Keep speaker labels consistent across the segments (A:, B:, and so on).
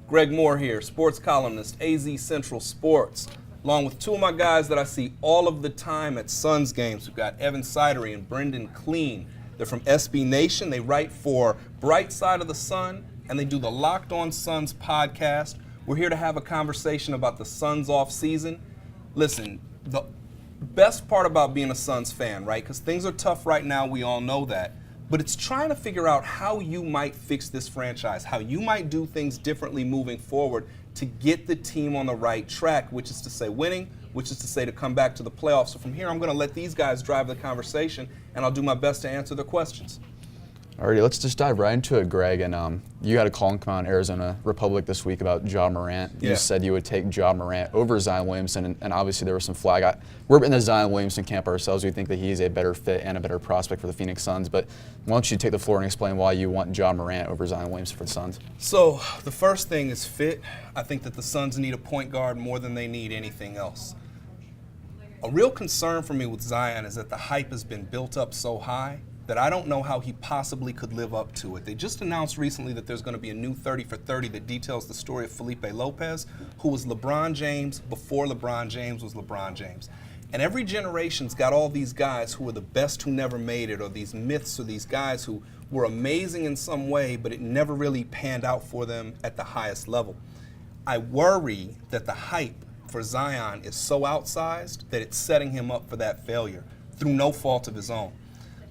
A: Greg Moore here, sports columnist, AZ Central Sports, along with two of my guys that I see all of the time at Suns games. We've got Evan Sidery and Brendon Kleen. They're from SB Nation. They write for Bright Side of the Sun, and they do the Locked On Suns podcast. We're here to have a conversation about the Suns off season. Listen, the best part about being a Suns fan, right, because things are tough right now, we all know that, but it's trying to figure out how you might fix this franchise, how you might do things differently moving forward to get the team on the right track, which is to say winning, which is to say to come back to the playoffs. So from here, I'm going to let these guys drive the conversation, and I'll do my best to answer their questions.
B: Alrighty, let's just dive right into it, Greg. And you had a call come out in Arizona Republic this week about Ja Morant.
A: Yeah.
B: You said you would take Ja Morant over Zion Williamson, and obviously there was some flag. We're in the Zion Williamson camp ourselves. We think that he's a better fit and a better prospect for the Phoenix Suns. But why don't you take the floor and explain why you want Ja Morant over Zion Williamson for the Suns?
A: So the first thing is fit. I think that the Suns need a point guard more than they need anything else. A real concern for me with Zion is that the hype has been built up so high that I don't know how he possibly could live up to it. They just announced recently that there's going to be a new 30 for 30 that details the story of Felipe Lopez, who was LeBron James before LeBron James was LeBron James. And every generation's got all these guys who are the best who never made it, or these myths, or these guys who were amazing in some way, but it never really panned out for them at the highest level. I worry that the hype for Zion is so outsized that it's setting him up for that failure through no fault of his own.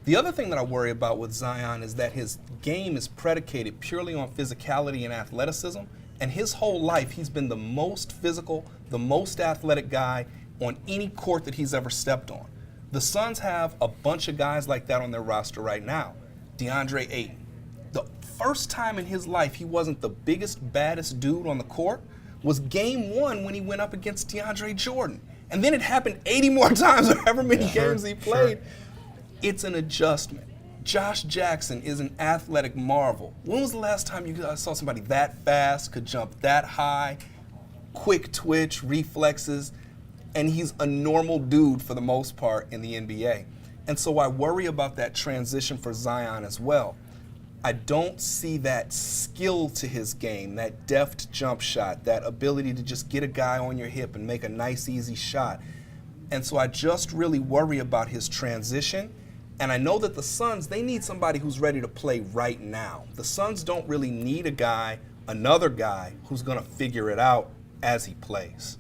A: The other thing that I worry about with Zion is that his game is predicated purely on physicality and athleticism, and his whole life he's been the most physical, the most athletic guy on any court that he's ever stepped on. The Suns have a bunch of guys like that on their roster right now. DeAndre Ayton. The first time in his life he wasn't the biggest, baddest dude on the court was game one when he went up against DeAndre Jordan. And then it happened 80 more times or however many games he played. Sure. It's an adjustment. Josh Jackson is an athletic marvel. When was the last time you guys saw somebody that fast, could jump that high, quick twitch, reflexes, and he's a normal dude for the most part in the NBA. And so I worry about that transition for Zion as well. I don't see that skill to his game, that deft jump shot, that ability to just get a guy on your hip and make a nice, easy shot. And so I just really worry about his transition. And I know that the Suns, they need somebody who's ready to play right now. The Suns don't really need a guy, another guy, who's going to figure it out as he plays.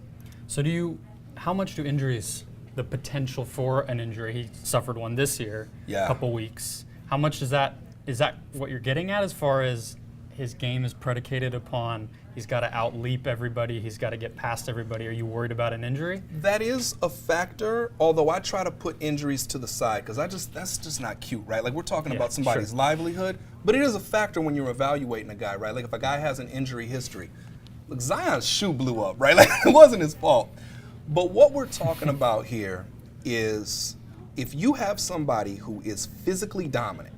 C: So how much do injuries, the potential for an injury, he suffered one this year, a couple weeks, how much is that what you're getting at as far as his game is predicated upon he's got to outleap everybody, he's got to get past everybody? Are you worried about an injury?
A: That is a factor, although I try to put injuries to the side because that's just not cute, right? Like we're talking about somebody's livelihood, but it is a factor when you're evaluating a guy, right? Like if a guy has an injury history. Look, Zion's shoe blew up, right? Like it wasn't his fault. But what we're talking about here is if you have somebody who is physically dominant,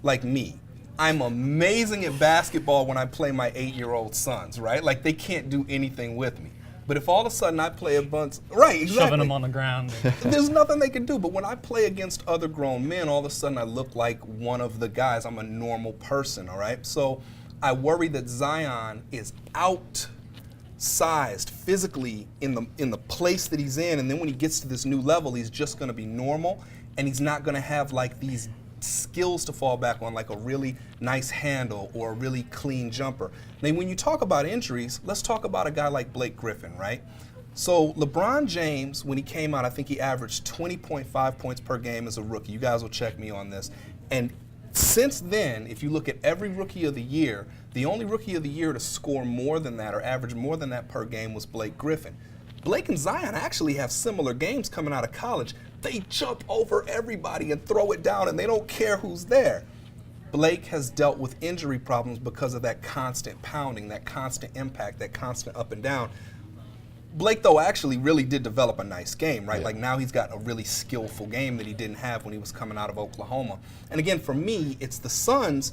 A: like me, I'm amazing at basketball when I play my 8-year-old sons, right? Like they can't do anything with me. But if all of a sudden I play a bunch, right, exactly.
C: Shoving them on the ground.
A: There's nothing they can do. But when I play against other grown men, all of a sudden I look like one of the guys. I'm a normal person, all right? So I worry that Zion is outsized physically in the place that he's in. And then when he gets to this new level, he's just going to be normal. And he's not going to have like these skills to fall back on, like a really nice handle or a really clean jumper. Now, when you talk about injuries, let's talk about a guy like Blake Griffin, right? So LeBron James, when he came out, I think he averaged 20.5 points per game as a rookie. You guys will check me on this. And since then, if you look at every rookie of the year, the only rookie of the year to score more than that or average more than that per game was Blake Griffin. Blake and Zion actually have similar games coming out of college. They jump over everybody and throw it down, and they don't care who's there. Blake has dealt with injury problems because of that constant pounding, that constant impact, that constant up and down. Blake, though, actually really did develop a nice game, right? Yeah. Like now he's got a really skillful game that he didn't have when he was coming out of Oklahoma. And again, for me, it's the Suns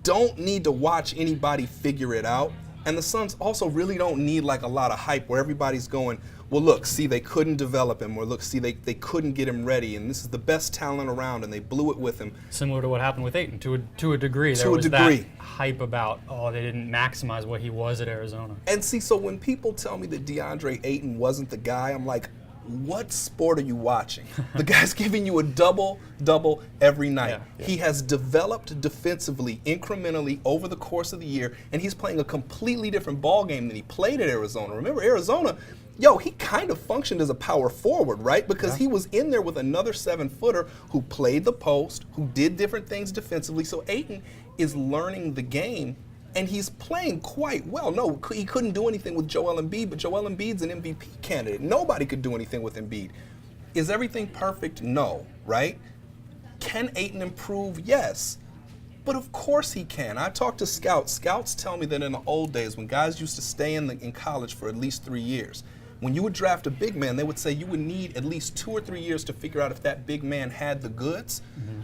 A: don't need to watch anybody figure it out. And the Suns also really don't need like a lot of hype where everybody's going, well, look, see, they couldn't develop him, or look, see, they couldn't get him ready, and this is the best talent around, and they blew it with him.
C: Similar to what happened with Ayton, to a degree. There was that hype about, they didn't maximize what he was at Arizona.
A: And see, so when people tell me that DeAndre Ayton wasn't the guy, I'm like, what sport are you watching? The guy's giving you a double-double every night. Yeah. He has developed defensively incrementally over the course of the year, and he's playing a completely different ball game than he played at Arizona. Remember, Arizona, he kind of functioned as a power forward, right? Because he was in there with another 7-footer who played the post, who did different things defensively. So Ayton is learning the game, and he's playing quite well. No, he couldn't do anything with Joel Embiid, but Joel Embiid's an MVP candidate. Nobody could do anything with Embiid. Is everything perfect? No, right? Can Ayton improve? Yes. But of course he can. I talk to scouts. Scouts tell me that in the old days, when guys used to stay in college for at least 3 years, when you would draft a big man, they would say you would need at least 2 or 3 years to figure out if that big man had the goods. Mm-hmm.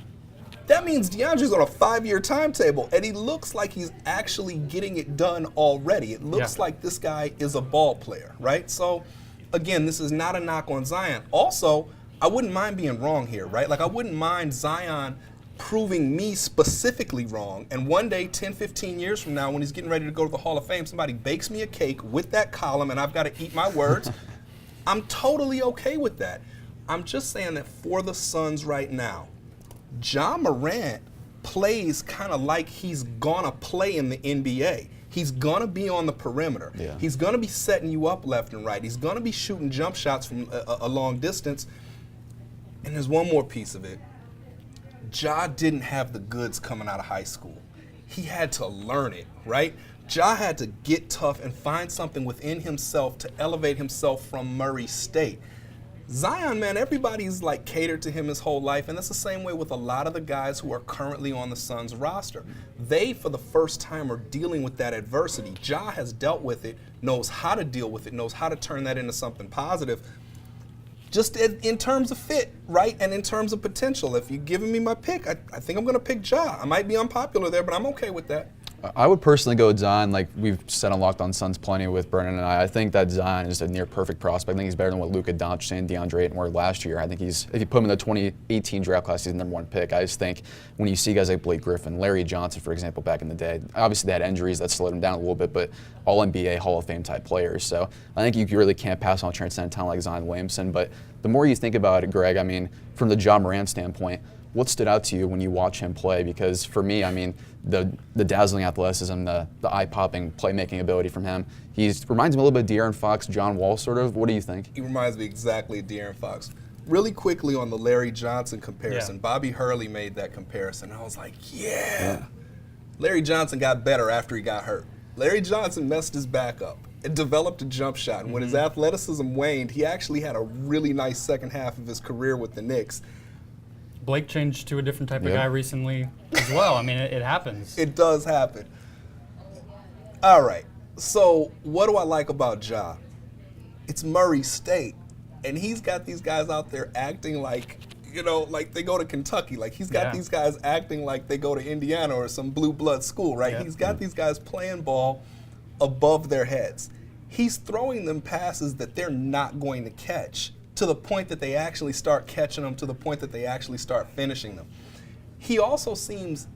A: That means DeAndre's on a 5-year timetable, and he looks like he's actually getting it done already. It looks like this guy is a ball player, right? So, again, this is not a knock on Zion. Also, I wouldn't mind being wrong here, right? Like, I wouldn't mind Zion proving me specifically wrong, and one day, 10, 15 years from now, when he's getting ready to go to the Hall of Fame, somebody bakes me a cake with that column, and I've got to eat my words. I'm totally okay with that. I'm just saying that for the Suns right now, Ja Morant plays kind of like he's gonna play in the NBA. He's gonna be on the perimeter. Yeah. He's gonna be setting you up left and right. He's gonna be shooting jump shots from a long distance. And there's one more piece of it. Ja didn't have the goods coming out of high school. He had to learn it, right? Ja had to get tough and find something within himself to elevate himself from Murray State. Zion, man, everybody's like catered to him his whole life, and that's the same way with a lot of the guys who are currently on the Suns roster. They, for the first time, are dealing with that adversity. Ja has dealt with it, knows how to deal with it, knows how to turn that into something positive. Just in terms of fit, right, and in terms of potential. If you're giving me my pick, I think I'm going to pick Ja. I might be unpopular there, but I'm okay with that.
B: I would personally go with Zion, like we've said on Locked On Suns plenty with Brendon and I. I think that Zion is a near perfect prospect. I think he's better than what Luka Doncic and DeAndre Ayton were last year. I think if you put him in the 2018 draft class, he's the #1 pick. I just think when you see guys like Blake Griffin, Larry Johnson, for example, back in the day, obviously they had injuries that slowed him down a little bit, but all NBA Hall of Fame type players. So I think you really can't pass on a transcendent talent like Zion Williamson. But the more you think about it, Greg, I mean, from the Ja Morant standpoint, what stood out to you when you watch him play? Because for me, I mean, the dazzling athleticism, the eye-popping playmaking ability from him, he reminds me a little bit of De'Aaron Fox, John Wall sort of. What do you think?
A: He reminds me exactly of De'Aaron Fox. Really quickly on the Larry Johnson comparison, Bobby Hurley made that comparison. I was like, yeah. Larry Johnson got better after he got hurt. Larry Johnson messed his back up. It developed a jump shot, and when his athleticism waned, he actually had a really nice second half of his career with the Knicks.
C: Blake changed to a different type of guy recently as well. I mean, it happens.
A: It does happen. All right. So what do I like about Ja? It's Murray State, and he's got these guys out there acting like, like they go to Kentucky. Like he's got these guys acting like they go to Indiana or some blue blood school, right? He's got these guys playing ball above their heads. He's throwing them passes that they're not going to catch, to the point that they actually start catching them, to the point that they actually start finishing them. He also seems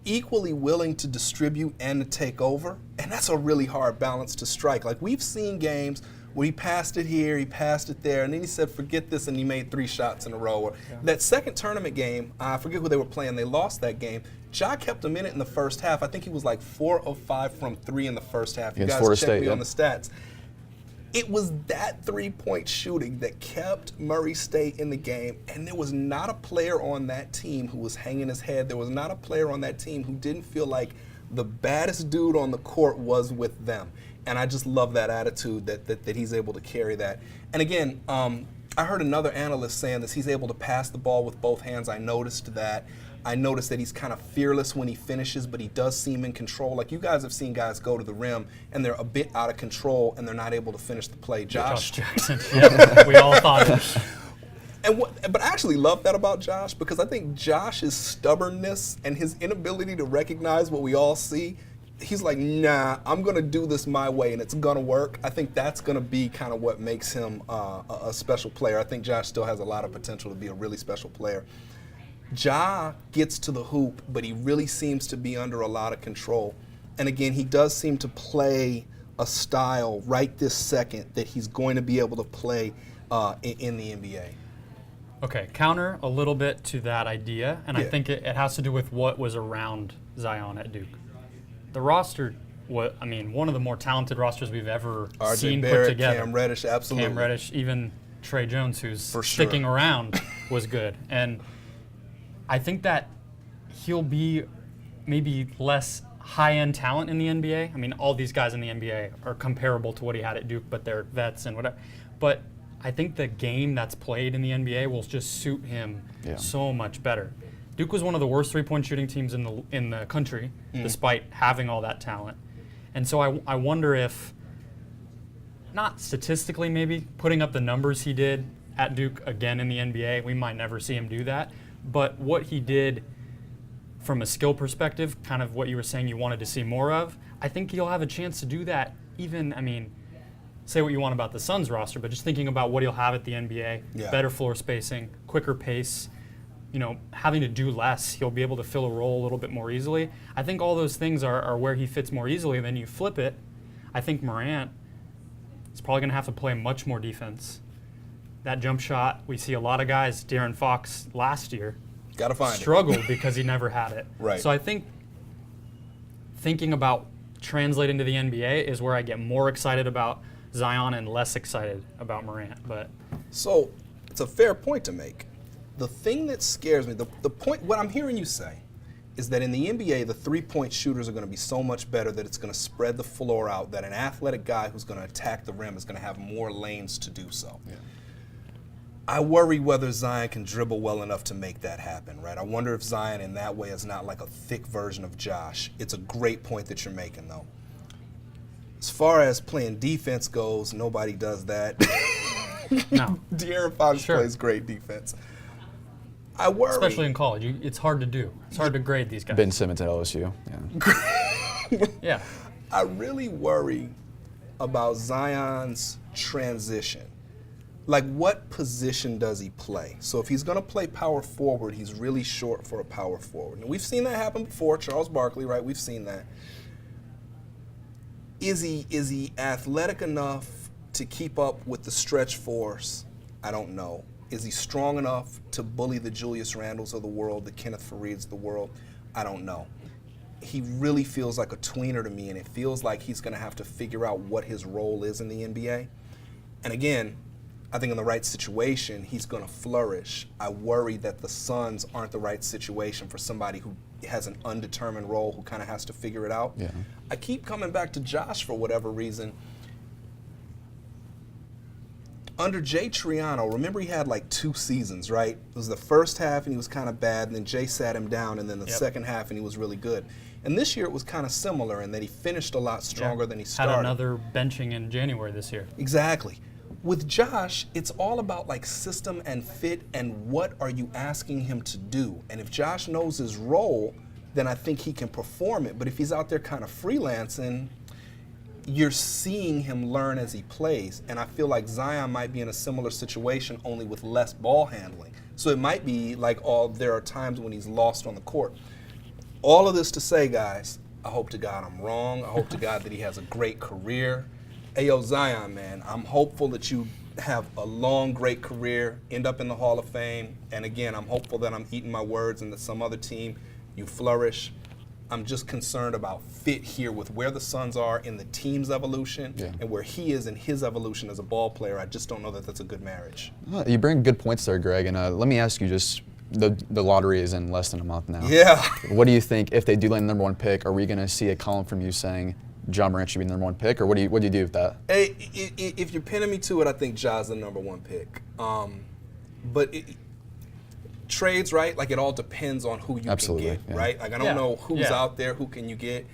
A: equally willing to distribute and to take over, and that's a really hard balance to strike. Like we've seen games where he passed it here, he passed it there, and then he said, forget this, and he made 3 shots in a row. Or that second tournament game, I forget who they were playing, they lost that game. Ja kept him in it in the first half. I think he was like 4 of 5 from 3 in the first half. You guys check me on the stats. It was that 3-point shooting that kept Murray State in the game, and there was not a player on that team who was hanging his head. There was not a player on that team who didn't feel like the baddest dude on the court was with them. And I just love that attitude that he's able to carry that. And again, I heard another analyst saying this, he's able to pass the ball with both hands. I noticed that. I noticed that he's kind of fearless when he finishes, but he does seem in control. Like you guys have seen guys go to the rim and they're a bit out of control and they're not able to finish the play. Josh
C: Jackson. We all thought it.
A: But I actually love that about Josh, because I think Josh's stubbornness and his inability to recognize what we all see he's like, nah, I'm going to do this my way and it's going to work. I think that's going to be kind of what makes him a special player. I think Josh still has a lot of potential to be a really special player. Ja gets to the hoop, but he really seems to be under a lot of control. And again, he does seem to play a style right this second that he's going to be able to play in the NBA.
C: Okay, counter a little bit to that idea, and I think it has to do with what was around Zion at Duke. The roster, one of the more talented rosters we've ever seen
A: Barrett,
C: put together.
A: Cam Reddish, absolutely.
C: Cam Reddish, even Trey Jones, who's
A: For
C: sticking
A: sure.
C: around, was good. And I think that he'll be maybe less high-end talent in the NBA. I mean, all these guys in the NBA are comparable to what he had at Duke, but they're vets and whatever. But I think the game that's played in the NBA will just suit him so much better. Duke was one of the worst three-point shooting teams in the country, despite having all that talent. And so I wonder if, not statistically maybe, putting up the numbers he did at Duke again in the NBA, we might never see him do that. But what he did from a skill perspective, kind of what you were saying you wanted to see more of, I think he'll have a chance to do that even, say what you want about the Suns roster, but just thinking about what he'll have at the NBA, better floor spacing, quicker pace, having to do less, he'll be able to fill a role a little bit more easily. I think all those things are where he fits more easily. Then you flip it, I think Morant is probably going to have to play much more defense. That jump shot, we see a lot of guys, De'Aaron Fox last year,
A: Gotta find
C: struggled because he never had it.
A: Right.
C: So I think thinking about translating to the NBA is where I get more excited about Zion and less excited about Morant. But
A: so it's a fair point to make. The thing that scares me, the point, what I'm hearing you say, is that in the NBA, the three-point shooters are going to be so much better that it's going to spread the floor out, that an athletic guy who's going to attack the rim is going to have more lanes to do so. Yeah. I worry whether Zion can dribble well enough to make that happen, right? I wonder if Zion in that way is not like a thick version of Josh. It's a great point that you're making, though. As far as playing defense goes, nobody does that.
C: no.
A: De'Aaron Fox plays great defense. I worry.
C: Especially in college. It's hard to do. It's hard to grade these guys.
B: Ben Simmons at LSU. Yeah.
C: Yeah.
A: I really worry about Zion's transition. Like, what position does he play? So if he's going to play power forward, he's really short for a power forward. And we've seen that happen before. Charles Barkley, right? We've seen that. Is he athletic enough to keep up with the stretch force? I don't know. Is he strong enough to bully the Julius Randles of the world, the Kenneth Farieds of the world? I don't know. He really feels like a tweener to me, and it feels like he's going to have to figure out what his role is in the NBA. And again, I think in the right situation, he's going to flourish. I worry that the Suns aren't the right situation for somebody who has an undetermined role, who kind of has to figure it out.
B: Yeah.
A: I keep coming back to Josh for whatever reason. Under Jay Triano, remember he had like 2 seasons, right? It was the first half and he was kind of bad, and then Jay sat him down, and then the second half and he was really good. And this year it was kind of similar in that he finished a lot stronger than he started.
C: Had another benching in January this year.
A: Exactly. With Josh, it's all about like system and fit and what are you asking him to do. And if Josh knows his role, then I think he can perform it. But if he's out there kind of freelancing, you're seeing him learn as he plays. And I feel like Zion might be in a similar situation, only with less ball handling. So it might be like there are times when he's lost on the court. All of this to say, guys, I hope to God I'm wrong. I hope to God that he has a great career. Hey, yo, Zion, man, I'm hopeful that you have a long, great career, end up in the Hall of Fame. And again, I'm hopeful that I'm eating my words and that some other team, you flourish. I'm just concerned about fit here with where the Suns are in the team's evolution and where he is in his evolution as a ball player. I just don't know that that's a good marriage.
B: You bring good points there, Greg. And let me ask you just, the lottery is in less than a month now.
A: Yeah.
B: What do you think, if they do land the number 1 pick, are we going to see a column from you saying Ja Morant should be the number 1 pick, or what do you do with that?
A: Hey, if you're pinning me to it, I think Ja's the number 1 pick. But trades, right? Like it all depends on who you can get, right? Like I don't know who's out there, who can you get.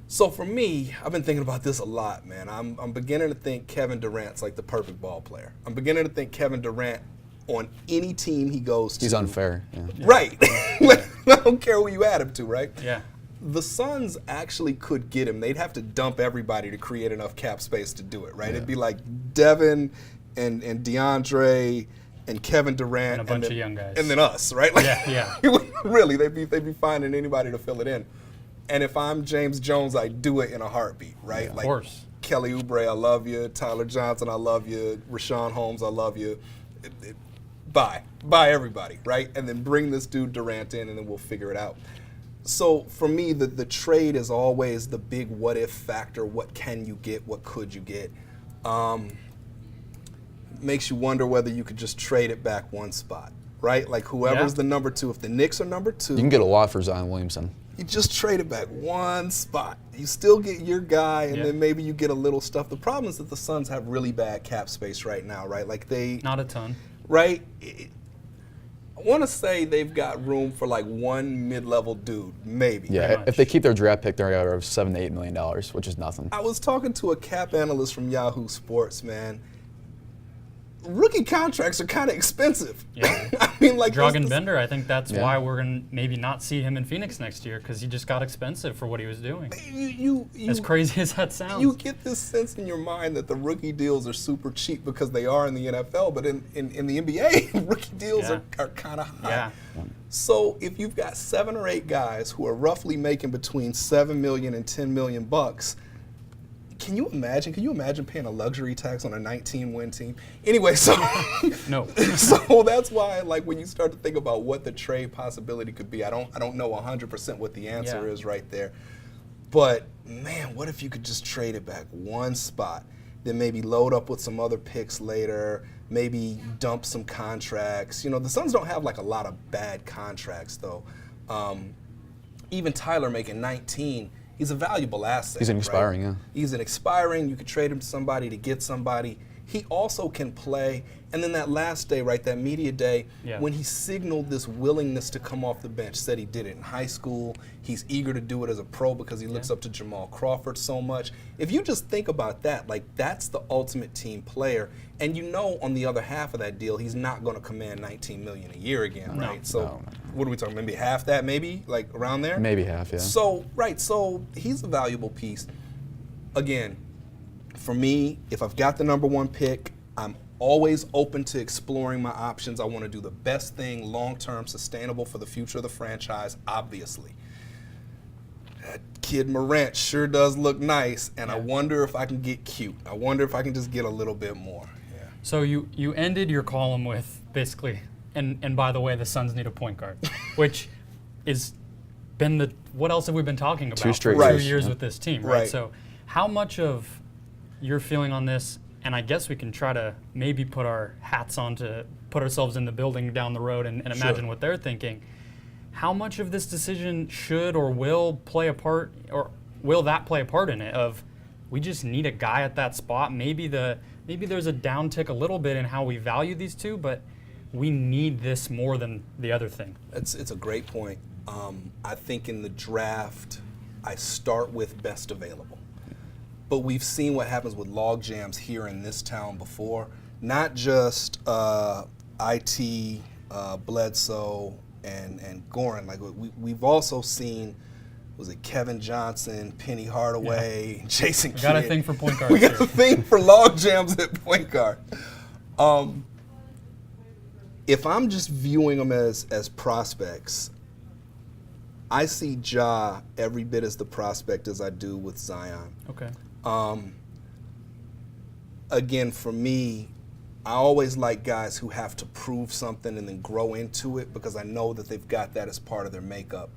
A: So for me, I've been thinking about this a lot, man. I'm beginning to think Kevin Durant's like the perfect ball player. I'm beginning to think Kevin Durant on any team he goes to.
B: He's unfair. Yeah.
A: Right. I don't care who you add him to, right?
C: Yeah.
A: the Suns actually could get him. They'd have to dump everybody to create enough cap space to do it, right? It'd be like Devin and DeAndre and Kevin Durant
C: and a bunch of young guys,
A: and then us, right? Like,
C: yeah.
A: Really, they'd be finding anybody to fill it in. And if I'm James Jones, I do it in a heartbeat, right?
C: Yeah,
A: like,
C: of course.
A: Kelly Oubre, I love you. Tyler Johnson, I love you. Rashawn Holmes, I love you. Buy everybody, right? And then bring this dude Durant in, and then we'll figure it out. So for me, the trade is always the big what if factor. What can you get? What could you get? Makes you wonder whether you could just trade it back one spot, right? Like whoever's the number 2. If the Knicks are number 2,
B: You can get a lot for Zion Williamson.
A: you just trade it back one spot. You still get your guy, and then maybe you get a little stuff. The problem is that the Suns have really bad cap space right now, right? Like
C: Not a ton.
A: Right? I want to say they've got room for like one mid-level dude, maybe.
B: Yeah, if they keep their draft pick, they're going to $7 to $8 million, which is nothing.
A: I was talking to a cap analyst from Yahoo Sports, man. Rookie contracts are kind of expensive.
C: Yeah.
A: I mean, like
C: Dragan Bender, I think that's why we're going to maybe not see him in Phoenix next year, because he just got expensive for what he was doing. As crazy as that sounds.
A: You get this sense in your mind that the rookie deals are super cheap because they are in the NFL, but in the NBA, rookie deals are kind of high.
C: Yeah.
A: So if you've got 7 or 8 guys who are roughly making between $7 million and $10 million bucks, can you imagine paying a luxury tax on a 19-win team? Anyway, so
C: No.
A: So that's why, like, when you start to think about what the trade possibility could be, I don't know 100% what the answer is right there. But man, what if you could just trade it back one spot, then maybe load up with some other picks later, maybe dump some contracts. You know, the Suns don't have like a lot of bad contracts though. Even Tyler making 19. He's a valuable asset.
B: He's an expiring,
A: right? He's an expiring. You could trade him to somebody to get somebody. He also can play. And then that last day, right, that media day, when he signaled this willingness to come off the bench, said he did it in high school. He's eager to do it as a pro because he looks up to Jamal Crawford so much. If you just think about that, like, that's the ultimate team player. And you know, on the other half of that deal, he's not going to command $19 million a year again, right? So what are we talking, maybe half that, maybe, like around there?
B: Maybe half, yeah.
A: So, right, so he's a valuable piece. Again, for me, if I've got the number 1 pick, I'm always open to exploring my options. I want to do the best thing, long-term, sustainable for the future of the franchise, obviously. That kid Morant sure does look nice, and I wonder if I can get cute. I wonder if I can just get a little bit more. Yeah.
C: So you ended your column with basically, and by the way, the Suns need a point guard, which is been the, what else have we been talking about for 2 years with this team, right? So how much of your feeling on this, and I guess we can try to maybe put our hats on to put ourselves in the building down the road and imagine what they're thinking. How much of this decision should or will play a part, or will that play a part in it, of we just need a guy at that spot? Maybe there's a downtick a little bit in how we value these two, but we need this more than the other thing.
A: It's a great point. I think in the draft, I start with best available. But we've seen what happens with log jams here in this town before. Not just IT, Bledsoe, and Goran. Like we've also seen, was it Kevin Johnson, Penny Hardaway, Jason Kidd.
C: We got a thing for point guards.
A: We got a thing for log jams at point guard. If I'm just viewing them as prospects, I see Ja every bit as the prospect as I do with Zion.
C: Okay.
A: Again, for me, I always like guys who have to prove something and then grow into it because I know that they've got that as part of their makeup.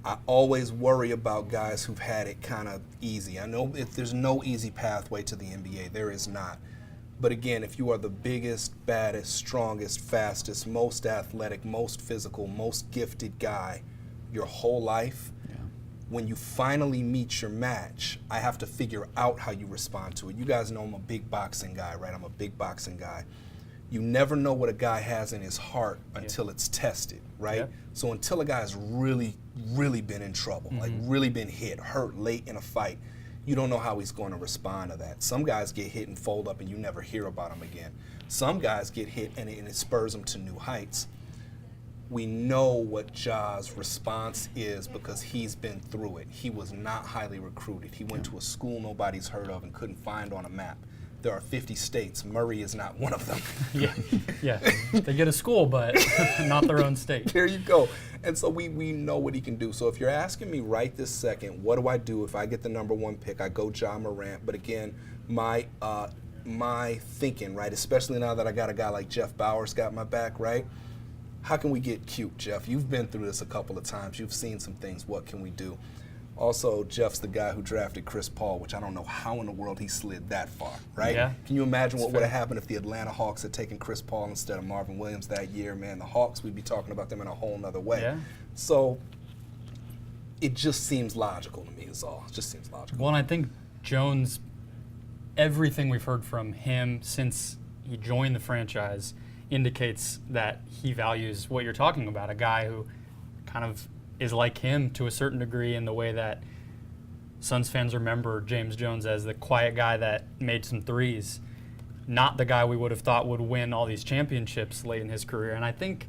A: I always worry about guys who've had it kind of easy. I know if there's no easy pathway to the NBA, there is not. But again, if you are the biggest, baddest, strongest, fastest, most athletic, most physical, most gifted guy your whole life, when you finally meet your match, I have to figure out how you respond to it. You guys know I'm a big boxing guy, right? I'm a big boxing guy. You never know what a guy has in his heart until it's tested, right?
C: Yep.
A: So until a guy's really, really been in trouble, like really been hit, hurt late in a fight, you don't know how he's going to respond to that. Some guys get hit and fold up and you never hear about them again. Some guys get hit and it spurs them to new heights. We know what Ja's response is because he's been through it. He was not highly recruited. He went to a school nobody's heard of and couldn't find on a map. There are 50 states. Murray is not one of them.
C: Yeah. They get a school, but not their own state.
A: There you go. And so we know what he can do. So if you're asking me right this second, what do I do if I get the #1 pick? I go Ja Morant. But again, my thinking, right, especially now that I got a guy like Jeff Bowers got my back, right? How can we get cute, Jeff? You've been through this a couple of times. You've seen some things. What can we do? Also, Jeff's the guy who drafted Chris Paul, which I don't know how in the world he slid that far, right?
C: Yeah.
A: Can you imagine what would have happened if the Atlanta Hawks had taken Chris Paul instead of Marvin Williams that year? Man, the Hawks, we'd be talking about them in a whole nother way.
C: Yeah.
A: So it just seems logical to me is all. It just seems logical.
C: Well, and I think Jones, everything we've heard from him since he joined the franchise indicates that he values what you're talking about, a guy who kind of is like him to a certain degree in the way that Suns fans remember James Jones as the quiet guy that made some threes, not the guy we would have thought would win all these championships late in his career. And I think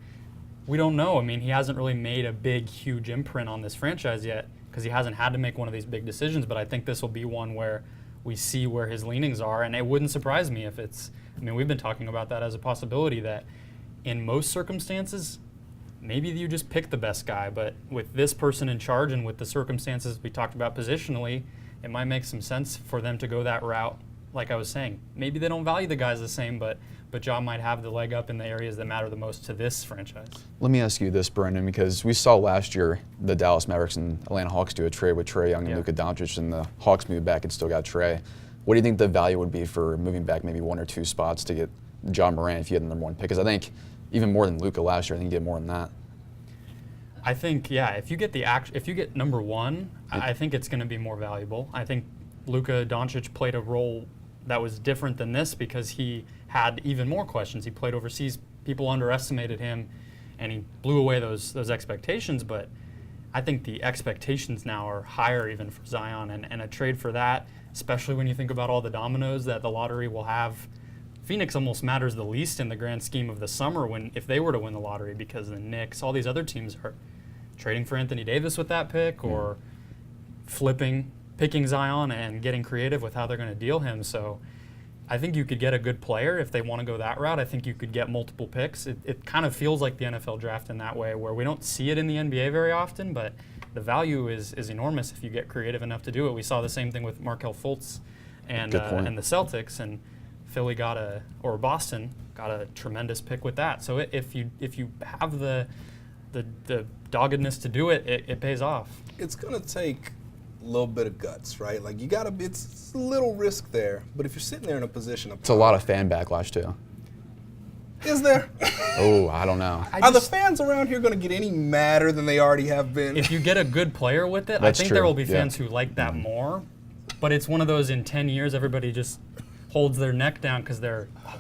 C: we don't know. I mean, he hasn't really made a big, huge imprint on this franchise yet because he hasn't had to make one of these big decisions, but I think this will be one where we see where his leanings are, and it wouldn't surprise me if it's, I mean, we've been talking about that as a possibility that in most circumstances, maybe you just pick the best guy, but with this person in charge and with the circumstances we talked about positionally, it might make some sense for them to go that route. Like I was saying, maybe they don't value the guys the same, but Ja might have the leg up in the areas that matter the most to this franchise.
B: Let me ask you this, Brendon, because we saw last year the Dallas Mavericks and Atlanta Hawks do a trade with Trae Young and Luka Doncic, and the Hawks moved back and still got Trae. What do you think the value would be for moving back maybe 1 or 2 spots to get Ja Morant if you had the #1 pick? Because I think even more than Luka last year, I think you get more than that.
C: I think, yeah, if you get #1, I think it's going to be more valuable. I think Luka Doncic played a role that was different than this because he had even more questions. He played overseas. People underestimated him, and he blew away those expectations. But I think the expectations now are higher even for Zion, and a trade for that, especially when you think about all the dominoes that the lottery will have. Phoenix almost matters the least in the grand scheme of the summer if they were to win the lottery, because the Knicks, all these other teams are trading for Anthony Davis with that pick or picking Zion and getting creative with how they're going to deal him. So I think you could get a good player if they want to go that route. I think you could get multiple picks. It kind of feels like the NFL draft in that way, where we don't see it in the NBA very often, but the value is enormous if you get creative enough to do it. We saw the same thing with Markelle Fultz and the Celtics, and Boston got a tremendous pick with that. So if you have the doggedness to do it, it pays off.
A: It's going to take a little bit of guts, right? Like it's a little risk there, but if you're sitting there in a position of
B: It's a lot of fan backlash too.
A: Is there?
B: Oh, I don't know.
A: Are the fans around here going to get any madder than they already have been?
C: If you get a good player with it, I think there will be fans who like that more. But it's one of those in 10 years, everybody just holds their neck down because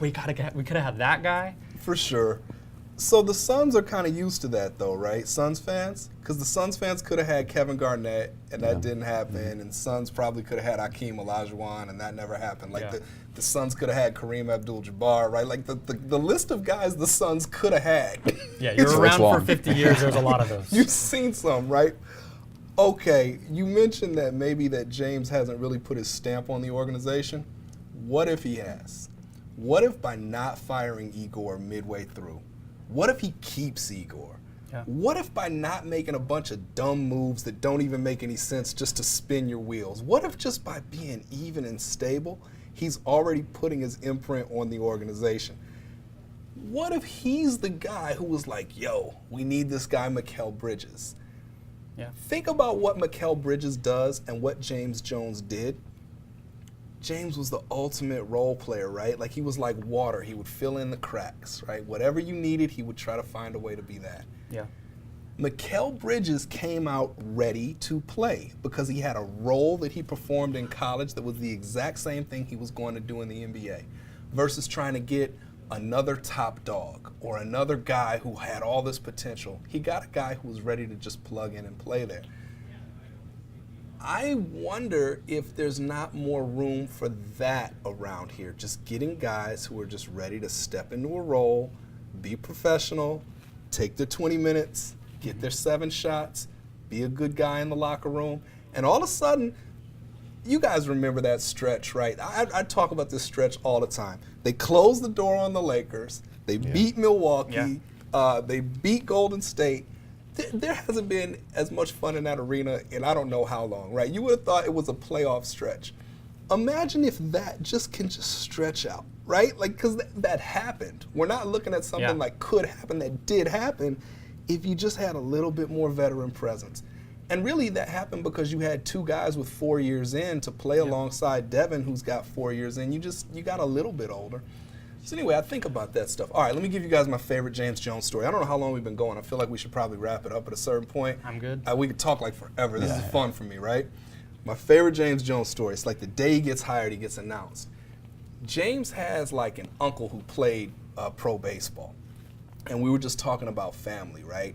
C: we could have had that guy.
A: For sure. So the Suns are kind of used to that, though, right? Suns fans? Because the Suns fans could have had Kevin Garnett, and that didn't happen. And Suns probably could have had Hakeem Olajuwon, and that never happened. Like the Suns could have had Kareem Abdul-Jabbar, right? Like the list of guys the Suns could have had.
C: Yeah, you're around for 50 years. There's a lot of those.
A: You've seen some, right? Okay, you mentioned that maybe that James hasn't really put his stamp on the organization. What if he has? What if by not firing Igor midway through, what if he keeps Igor?
C: Yeah.
A: What if by not making a bunch of dumb moves that don't even make any sense just to spin your wheels? What if just by being even and stable, he's already putting his imprint on the organization? What if he's the guy who was like, yo, we need this guy Mikal Bridges?
C: Yeah.
A: Think about what Mikal Bridges does and what James Jones did. James was the ultimate role player, right? Like, he was like water. He would fill in the cracks, right? Whatever you needed, he would try to find a way to be that.
C: Yeah.
A: Mikal Bridges came out ready to play because he had a role that he performed in college that was the exact same thing he was going to do in the NBA, versus trying to get another top dog or another guy who had all this potential. He got a guy who was ready to just plug in and play there. I wonder if there's not more room for that around here, just getting guys who are just ready to step into a role, be professional, take their 20 minutes, get their 7 shots, be a good guy in the locker room, and all of a sudden, you guys remember that stretch, right? I talk about this stretch all the time. They closed the door on the Lakers. They beat Milwaukee. They beat Golden State. There hasn't been as much fun in that arena in I don't know how long, right? You would have thought it was a playoff stretch. Imagine if that can stretch out, right? Like, because that happened. We're not looking at something like could happen, that did happen, if you just had a little bit more veteran presence. And really that happened because you had 2 guys with 4 years in to play alongside Devin, who's got 4 years in. You got a little bit older. So anyway, I think about that stuff. All right, let me give you guys my favorite James Jones story. I don't know how long we've been going. I feel like we should probably wrap it up at a certain point.
C: I'm good.
A: We could talk like forever. This is fun for me, right? My favorite James Jones story. It's like the day he gets hired, he gets announced. James has like an uncle who played pro baseball. And we were just talking about family, right?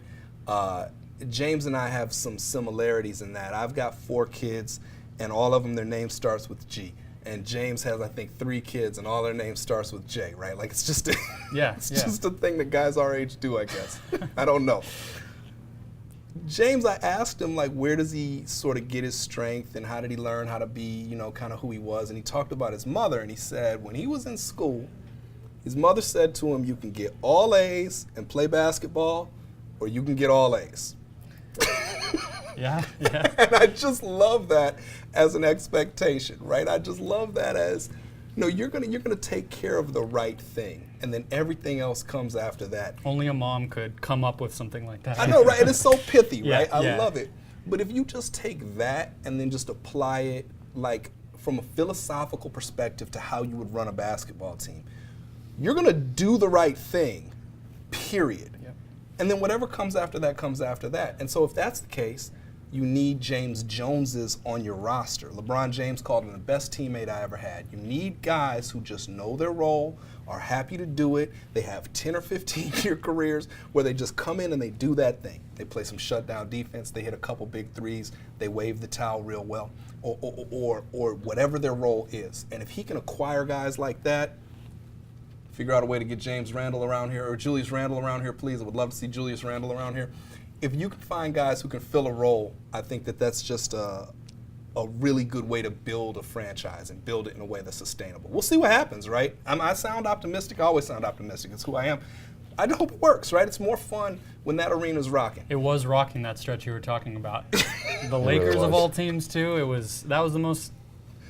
A: James and I have some similarities in that. I've got 4 kids, and all of them, their name starts with G. And James has, I think, 3 kids, and all their names starts with J, right? Like, it's just a, just a thing that guys our age do, I guess. I don't know. James, I asked him, like, where does he sort of get his strength, and how did he learn how to be, you know, kind of who he was? And he talked about his mother, and he said when he was in school, his mother said to him, you can get all A's and play basketball, or you can get all A's.
C: Yeah.
A: And I just love that as an expectation, right? I just love that as, you know, you're gonna take care of the right thing, and then everything else comes after that.
C: Only a mom could come up with something like that.
A: I know, right? And it's so pithy, right?
C: Yeah.
A: I love it. But if you just take that and then just apply it, like, from a philosophical perspective to how you would run a basketball team, you're gonna do the right thing, period.
C: Yep.
A: And then whatever comes after that comes after that. And so if that's the case, you need James Joneses on your roster. LeBron James called him the best teammate I ever had. You need guys who just know their role, are happy to do it. They have 10 or 15-year careers where they just come in and they do that thing. They play some shutdown defense. They hit a couple big threes. They wave the towel real well, or whatever their role is. And if he can acquire guys like that, figure out a way to get James Randle around here, or Julius Randle around here, please. I would love to see Julius Randle around here. If you can find guys who can fill a role, I think that that's just a really good way to build a franchise and build it in a way that's sustainable. We'll see what happens, right? I sound optimistic. I always sound optimistic. It's who I am. I hope it works, right? It's more fun when that arena's rocking.
C: It was rocking, that stretch you were talking about. The Lakers of all teams, too. That was the most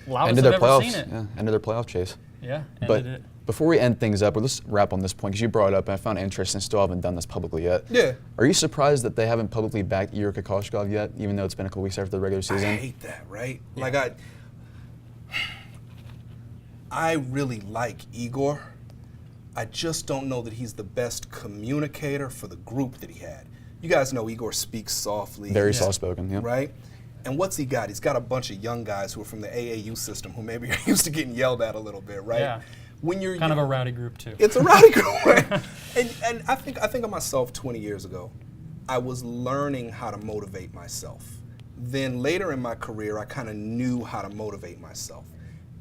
C: loudest I've ever seen it.
B: Yeah, ended their playoff chase.
C: Yeah,
B: ended it. Before we end things up, let's wrap on this point, because you brought it up, and I found it interesting. Still haven't done this publicly yet.
A: Yeah.
B: Are you surprised that they haven't publicly backed Igor Kokoshkov yet, even though it's been a couple weeks after the regular season?
A: I hate that, right? Yeah. Like, I really like Igor. I just don't know that he's the best communicator for the group that he had. You guys know Igor speaks softly.
B: Very soft-spoken, yeah.
A: Right? And what's he got? He's got a bunch of young guys who are from the AAU system who maybe are used to getting yelled at a little bit, right?
C: Yeah.
A: When you're
C: kind of a rowdy group too.
A: It's a rowdy group, right? And I think of myself 20 years ago. I was learning how to motivate myself. Then later in my career, I kind of knew how to motivate myself.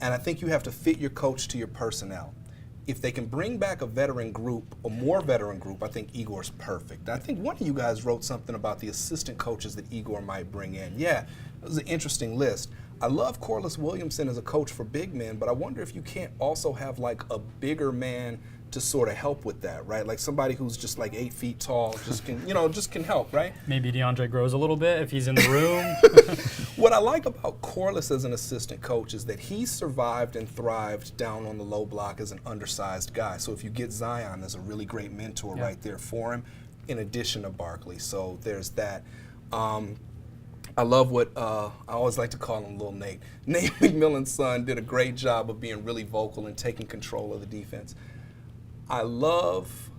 A: And I think you have to fit your coach to your personnel. If they can bring back a veteran group, a more veteran group, I think Igor's perfect. I think one of you guys wrote something about the assistant coaches that Igor might bring in. Yeah, it was an interesting list. I love Corliss Williamson as a coach for big men, but I wonder if you can't also have like a bigger man to sort of help with that, right? Like somebody who's just like 8 feet tall, just can help, right?
C: Maybe DeAndre grows a little bit if he's in the room.
A: What I like about Corliss as an assistant coach is that he survived and thrived down on the low block as an undersized guy. So if you get Zion, there's a really great mentor right there for him, in addition to Barkley. So there's that. I love what I always like to call him Little Nate. Nate McMillan's son did a great job of being really vocal and taking control of the defense. I love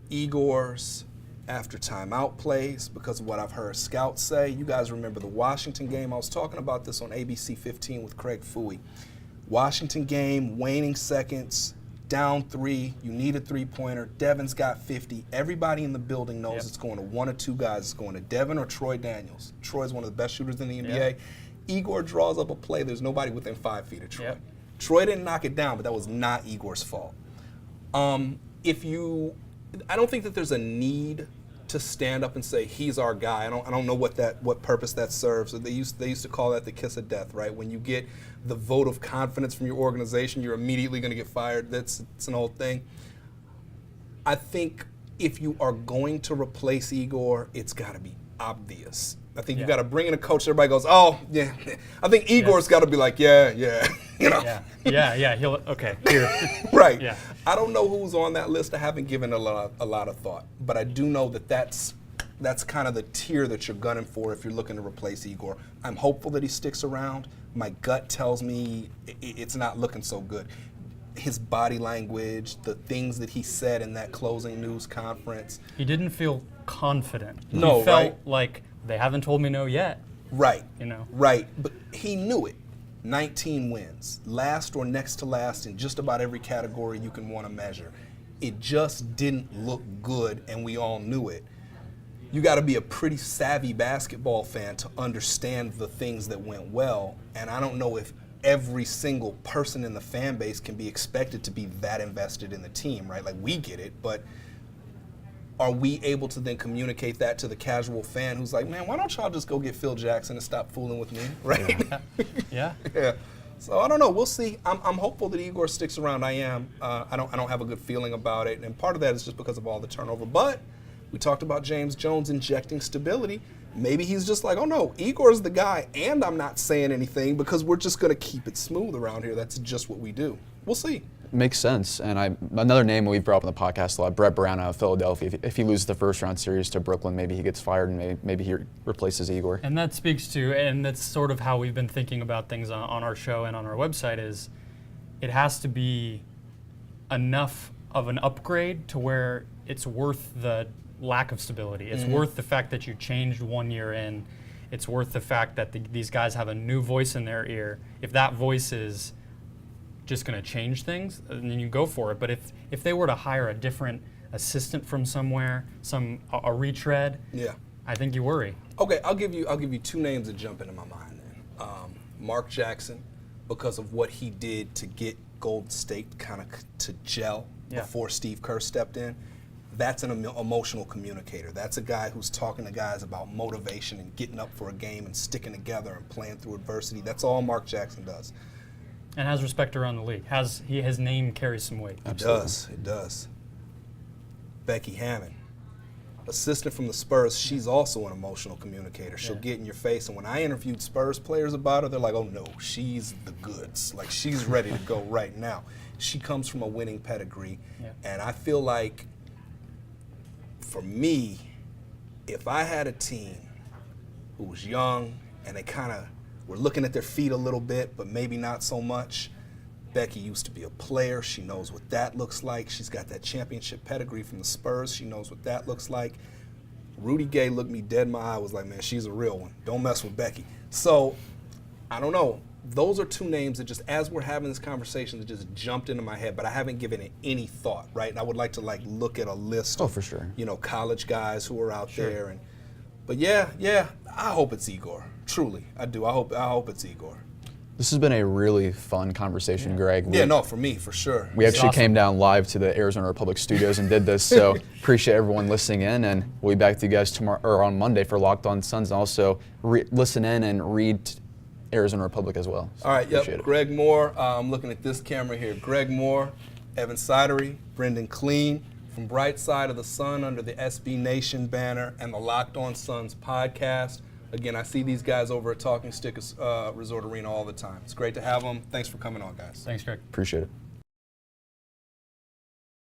A: Igor's after timeout plays because of what I've heard scouts say. You guys remember the Washington game? I was talking about this on ABC 15 with Craig Fouie. Washington game, waning seconds, down 3, you need a three-pointer. Devin's got 50. Everybody in the building knows it's going to one or two guys. It's going to Devin or Troy Daniels. Troy's one of the best shooters in the NBA. Igor draws up a play. There's nobody within 5 feet of Troy. Troy didn't knock it down, but that was not Igor's fault. I don't think that there's a need to stand up and say he's our guy. I don't know what purpose that serves. They used to call that the kiss of death, right? When you get the vote of confidence from your organization, you're immediately going to get fired. It's an old thing. I think if you are going to replace Igor, it's got to be obvious. I think you got to bring in a coach. Everybody goes, oh yeah. I think Igor's got to be like, yeah, you know.
C: Yeah. He'll here.
A: Right.
C: Yeah.
A: I don't know who's on that list. I haven't given a lot of thought, but I do know that's kind of the tier that you're gunning for if you're looking to replace Igor. I'm hopeful that he sticks around. My gut tells me it's not looking so good. His body language, the things that he said in that closing news conference.
C: He didn't feel confident.
A: No,
C: he felt
A: right?
C: like they haven't told me no yet.
A: Right.
C: You know.
A: Right. But he knew it. 19 wins, last or next to last in just about every category you can want to measure. It just didn't look good, and we all knew it. You got to be a pretty savvy basketball fan to understand the things that went well, and I don't know if every single person in the fan base can be expected to be that invested in the team, right? Like, we get it, but are we able to then communicate that to the casual fan who's like, man, why don't y'all just go get Phil Jackson and stop fooling with me, right?
C: Yeah.
A: Yeah. So I don't know. We'll see. I'm hopeful that Igor sticks around. I am. I don't have a good feeling about it, and part of that is just because of all the turnover. But we talked about James Jones injecting stability. Maybe he's just like, oh no, Igor's the guy, and I'm not saying anything because we're just going to keep it smooth around here. That's just what we do. We'll see.
B: Makes sense. And another name we've brought up on the podcast a lot, Brett Brown out of Philadelphia. If he loses the first round series to Brooklyn, maybe he gets fired and maybe he replaces Igor.
C: And that speaks to, and that's sort of how we've been thinking about things on our show and on our website, is it has to be enough of an upgrade to where it's worth the lack of stability. It's worth the fact that you changed 1 year in. It's worth the fact that these guys have a new voice in their ear. If that voice is just going to change things, then you go for it. But if they were to hire a different assistant from somewhere, a retread, I think you worry.
A: Okay, I'll give you two names that jump into my mind then. Mark Jackson, because of what he did to get Golden State kind of to gel before Steve Kerr stepped in. That's an emotional communicator. That's a guy who's talking to guys about motivation and getting up for a game and sticking together and playing through adversity. That's all Mark Jackson does.
C: And has respect around the league. His name carries some weight.
A: It does. Becky Hammond, assistant from the Spurs, she's also an emotional communicator. She'll get in your face, and when I interviewed Spurs players about her, they're like, oh no, she's the goods. Like, she's ready to go right now. She comes from a winning pedigree, and I feel like, for me, if I had a team who was young and they kind of were looking at their feet a little bit, but maybe not so much. Becky used to be a player. She knows what that looks like. She's got that championship pedigree from the Spurs. She knows what that looks like. Rudy Gay looked me dead in my eye, was like, man, she's a real one. Don't mess with Becky. So, I don't know. Those are two names that just, as we're having this conversation, that just jumped into my head, but I haven't given it any thought, right? And I would like to look at a list of,
B: for sure,
A: college guys who are out there. But yeah, I hope it's Igor. Truly, I do. I hope it's Igor.
B: This has been a really fun conversation, Greg.
A: For me, for sure.
B: We actually came down live to the Arizona Republic studios and did this, so appreciate everyone listening in, and we'll be back to you guys tomorrow or on Monday for Locked On Suns, and also listen in and read Arizona Republic as well. So
A: all right, Greg Moore. I'm looking at this camera here. Greg Moore, Evan Sidery, Brendon Kleen from Bright Side of the Sun under the SB Nation banner and the Locked On Suns podcast. Again, I see these guys over at Talking Stick Resort Arena all the time. It's great to have them. Thanks for coming on, guys.
C: Thanks, Greg.
B: Appreciate it.